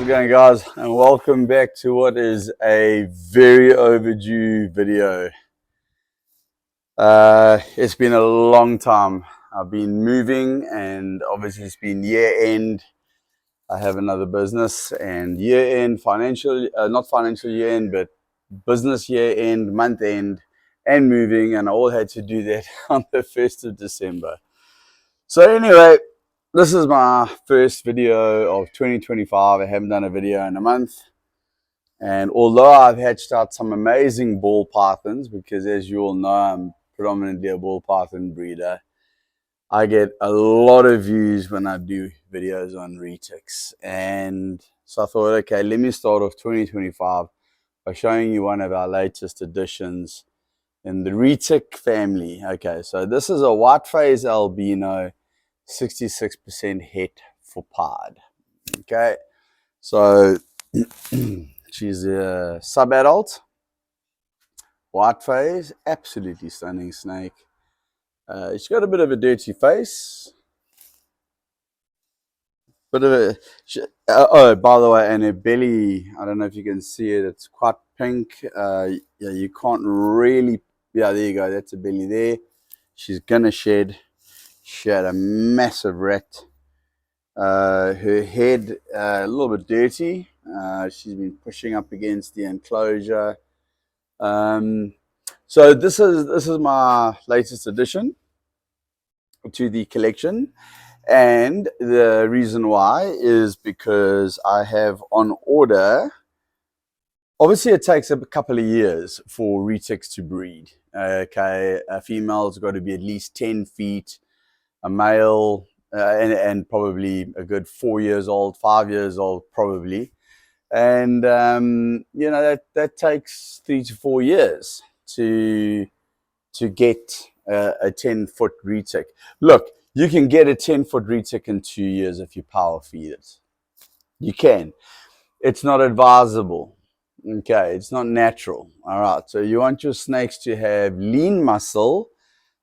How's it going, guys? And welcome back to what is a very overdue video. It's been a long time. I've been moving, and obviously it's been year end. I have another business, and year end, not financial year end, but business year end, month end, and moving, and I all had to do that on the 1st of December. So anyway, this is my first video of 2025. I haven't done a video in a month. And although I've hatched out some amazing ball pythons, because as you all know, I'm predominantly a ball python breeder, I get a lot of views when I do videos on retics. And so I thought, okay, let me start off 2025 by showing you one of our latest additions in the retic family. Okay, so this is a white phase albino, 66% het for pied. Okay, so she's a sub-adult, white phase, absolutely stunning snake. She's got a bit of a dirty face, bit of a oh, by the way, and her belly, I don't know if you can see it, it's quite pink. Yeah, you can't really, yeah, there you go, that's a belly there. She's gonna shed. She had a massive rat. Her head a little bit dirty. She's been pushing up against the enclosure. So this is my latest addition to the collection, and the reason why is because I have on order. Obviously, it takes a couple of years for retics to breed. Okay, a female's got to be at least 10 feet. A male, and probably a good 4 years old, 5 years old, probably. And, you know, that takes 3 to 4 years to get a 10-foot retic. Look, you can get a 10-foot retic in 2 years if you power feed it. You can. It's not advisable. Okay, it's not natural. All right, so you want your snakes to have lean muscle.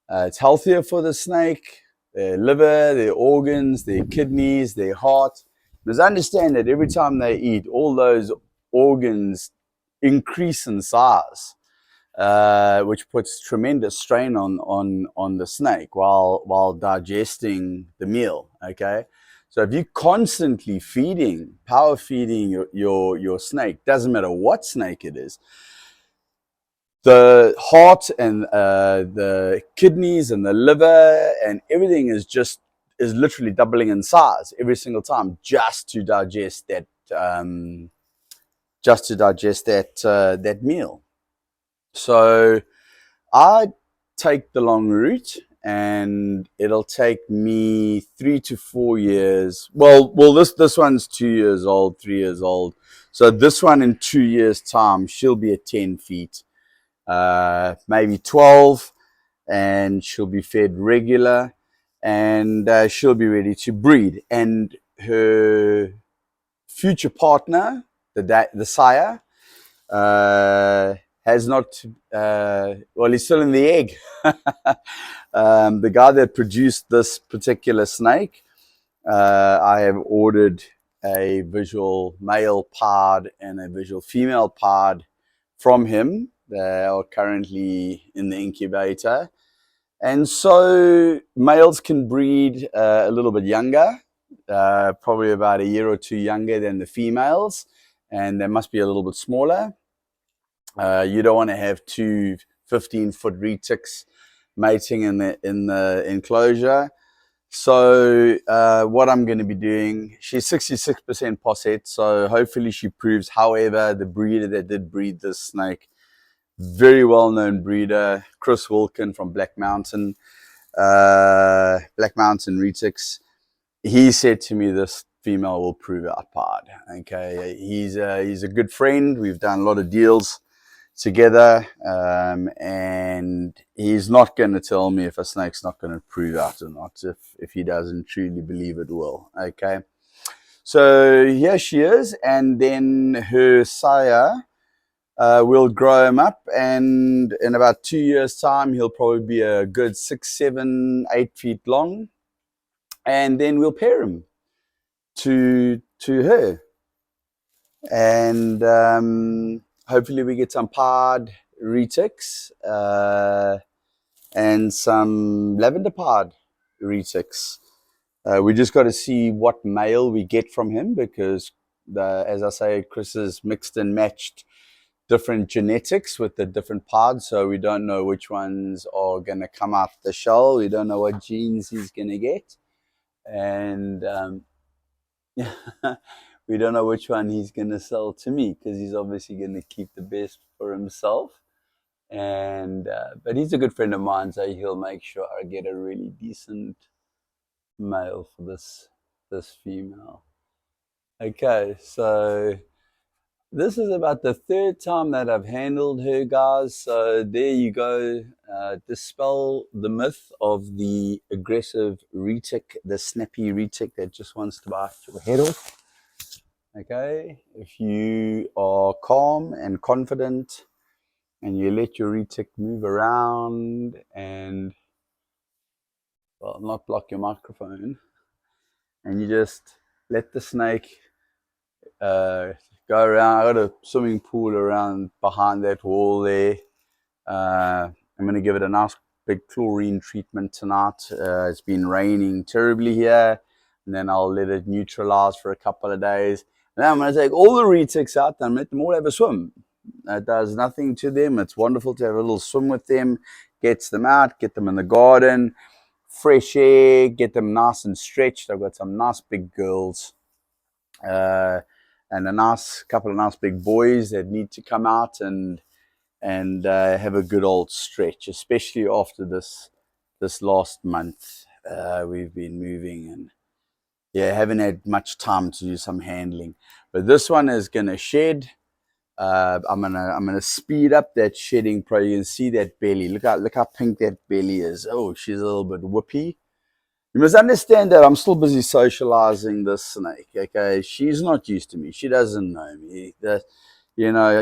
It's healthier for the snake. Their liver, their organs, their kidneys, their heart. Because understand that every time they eat, all those organs increase in size, which puts tremendous strain on the snake while digesting the meal. Okay, so if you're constantly power feeding your snake, doesn't matter what snake it is, the heart and the kidneys and the liver and everything is literally doubling in size every single time just to digest that that meal. So I take the long route, and it'll take me 3 to 4 years. Well, this one's 2 years old, 3 years old. So this one in 2 years' time, she'll be at 10 feet. Maybe 12, and she'll be fed regular, and she'll be ready to breed. And her future partner, the sire, has not, well, he's still in the egg. The guy that produced this particular snake, I have ordered a visual male pied and a visual female pied from him. They are currently in the incubator. And so males can breed a little bit younger, probably about a year or two younger than the females, and they must be a little bit smaller. You don't want to have two 15-foot retics mating in the enclosure. So what I'm going to be doing, she's 66% posset, so hopefully she proves. However, the breeder that did breed this snake, very well-known breeder, Chris Wilkin from Black Mountain Retics, he said to me this female will prove out pied. Okay, he's a good friend. We've done a lot of deals together, and he's not going to tell me if a snake's not going to prove out or not, if he doesn't truly believe it will. Okay, so here she is, and then her sire, we'll grow him up, and in about 2 years' time, he'll probably be a good 6, 7, 8 feet long, and then we'll pair him to her. And hopefully we get some pod retics and some lavender pod retics. We just got to see what male we get from him, because as I say, Chris has mixed and matched different genetics with the different pods, so we don't know which ones are going to come out the shell. We don't know what genes he's going to get, and we don't know which one he's going to sell to me, because he's obviously going to keep the best for himself. And but he's a good friend of mine, so he'll make sure I get a really decent male for this female. Okay, so this is about the third time that I've handled her, guys. So there you go. Dispel the myth of the aggressive retic, the snappy retic that just wants to bite your head off. Okay, if you are calm and confident and you let your retic move around and, well, not block your microphone, and you just let the snake go around. I got a swimming pool around behind that wall there. I'm going to give it a nice big chlorine treatment tonight. It's been raining terribly here, and then I'll let it neutralize for a couple of days. And then I'm going to take all the retics out and let them all have a swim. It does nothing to them. It's wonderful to have a little swim with them. Gets them out, get them in the garden, fresh air, get them nice and stretched. I've got some nice big girls. And a couple of nice big boys that need to come out and have a good old stretch, especially after this last month. We've been moving and haven't had much time to do some handling. But this one is gonna shed. I'm gonna speed up that shedding pro. You can see that belly. Look how pink that belly is. Oh, she's a little bit whippy. You must understand that I'm still busy socializing this snake. Okay, she's not used to me. She doesn't know me.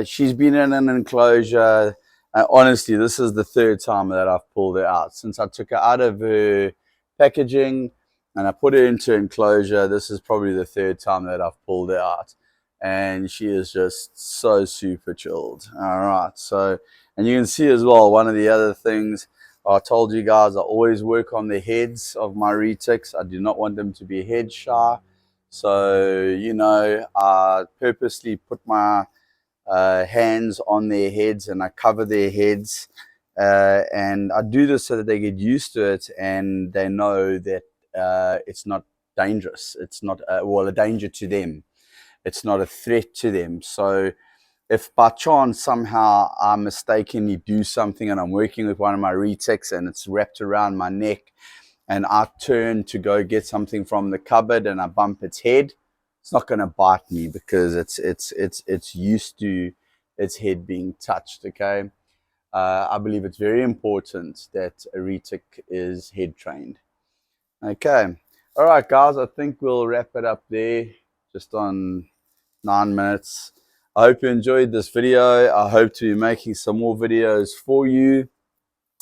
She's been in an enclosure. Honestly, this is the third time that I've pulled her out since I took her out of her packaging and I put her into enclosure. This is probably the third time that I've pulled her out, and she is just so super chilled. All right, so, and you can see as well, one of the other things I told you guys, I always work on the heads of my retics. I do not want them to be head shy. So, I purposely put my hands on their heads and I cover their heads. And I do this so that they get used to it and they know that it's not dangerous. It's not, a danger to them. It's not a threat to them. So if by chance somehow I mistakenly do something and I'm working with one of my retics and it's wrapped around my neck and I turn to go get something from the cupboard and I bump its head, it's not going to bite me because it's used to its head being touched. Okay, I believe it's very important that a retic is head trained. Okay, all right, guys, I think we'll wrap it up there, just on 9 minutes. I hope you enjoyed this video. I hope to be making some more videos for you.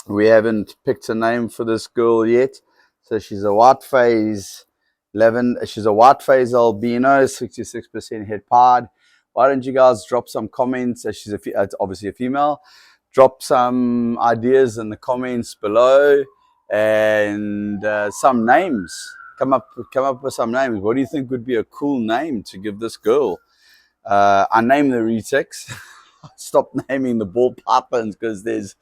We haven't picked a name for this girl yet. So she's a white phase she's a white phase albino, 66% head pod. Why don't you guys drop some comments? She's obviously a female. Drop some ideas in the comments below and some names. Come up with some names. What do you think would be a cool name to give this girl? I name the retics. Stop naming the ball pythons because there's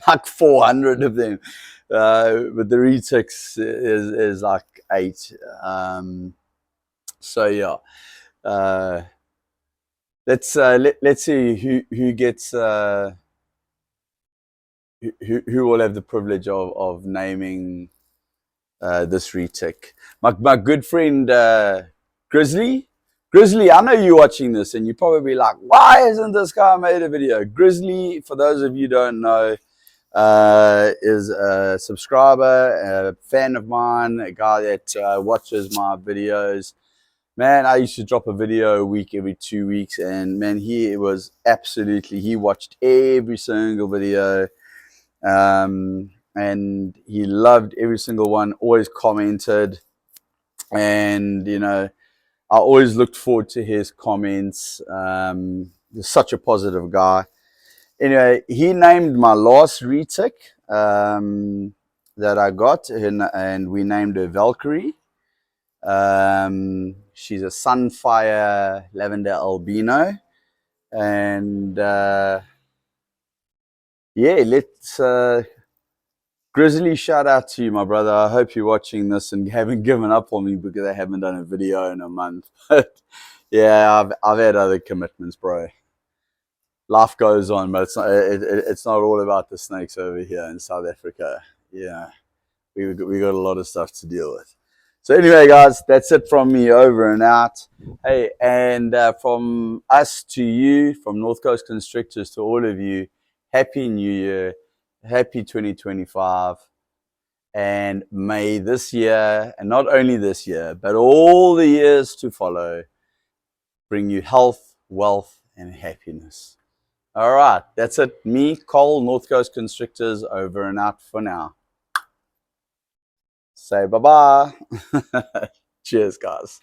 like 400 of them. But the retics is like 8. So yeah, let's see who gets who will have the privilege of naming this retic. My good friend Grizzly. Grizzly, I know you're watching this and you're probably like, why hasn't this guy made a video? Grizzly, for those of you who don't know, is a subscriber, a fan of mine, a guy that watches my videos. Man, I used to drop a video a week, every 2 weeks, and man, he watched every single video, and he loved every single one, always commented, and I always looked forward to his comments. He's such a positive guy. Anyway, he named my last retic that I got, and we named her Valkyrie. She's a Sunfire Lavender Albino. And yeah, let's Grizzly, shout out to you, my brother. I hope you're watching this and haven't given up on me because I haven't done a video in a month. But yeah, I've had other commitments, bro. Life goes on, but it's not all about the snakes over here in South Africa. Yeah, we got a lot of stuff to deal with. So anyway, guys, that's it from me, over and out. Hey, and from us to you, from North Coast Constrictors to all of you, Happy New Year, Happy 2025. And may this year, and not only this year, but all the years to follow, bring you health, wealth, and happiness. All right, that's it. Me, Cole, North Coast Constrictors, over and out for now. Say bye-bye. Cheers, guys.